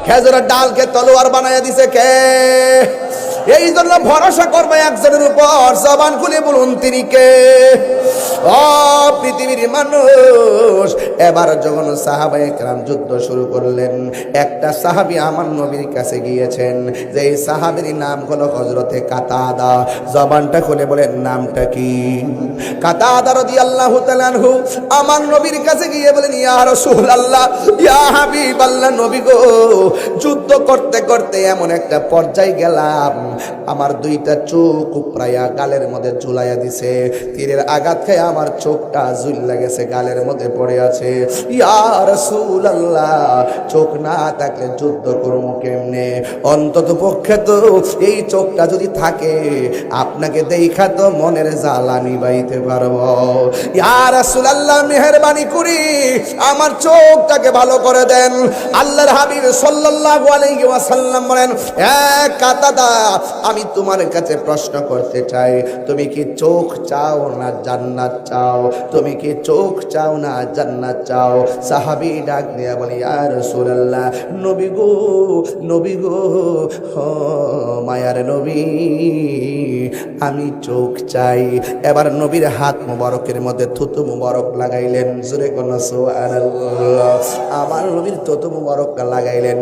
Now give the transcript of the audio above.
খেজুরের ডালকে তলোয়ার বানাইয়া দিছে কে? এই জন্য ভরসা করবে একজনের উপর, জবান খুলে বলুন তিনি কে? ও পৃথিবীর মানুষ, এবার যখন সাহাবায়ে কেরাম যুদ্ধ শুরু করলেন, একটা সাহাবী আমার নবীর কাছে গিয়েছেন, যে সাহাবীর নাম হলো হযরতে কাতাদা। জবানটা খুলে বলেন নামটা কি? কাতাদা রাদিয়াল্লাহু তাআলা আনহু আমার নবীর কাছে গিয়ে বলেন, ইয়া রাসূলুল্লাহ, ইয়া হাবিবাল্লাহ, নবী গো, যুদ্ধ করতে করতে এমন একটা পর্যায়ে গেলাম, আমার দুইটা চোখ প্রায় গালের মধ্যে ঝুলাইয়া দিছে, তীরের আঘাত খেয়ে আমার চোখটা ঝুল্লা গেছে, গালের মধ্যে পড়ে আছে। ইয়া রাসূলুল্লাহ, চোখ না থাকলে যুদ্ধ করবো কেমনে? অন্তত পক্ষে তো এই চোখটা যদি থাকে, আপনাকে দেখা তো মনের জ্বালা নিবাইতে পারবো। ইয়া রাসূলুল্লাহ, মেহেরবানি করি আমার চোখটাকে ভালো করে দেন। আল্লাহর হাবিব সাল্লাল্লাহু আলাইহি ওয়াসাল্লাম বলেন, এক কাতাদা, আমি তোমার কাছে প্রশ্ন করতে চাই, তুমি কি চোখ চাও না জান্নাত চাও? তুমি কি চোখ চাও না জান্নাত চাও? সাহাবী ডাক দিয়া বলে, ইয়া রাসূলুল্লাহ, নবী গো, নবী গো, ও মায়ার নবী, আমি চোখ চাই। এবার নবীর হাত মুবারকের মধ্যে থুতু মুবারক লাগাইলেন, জোরে কোন সুবহানাল্লাহ। আমার নবীর থুতু মুবারক লাগাইলেন।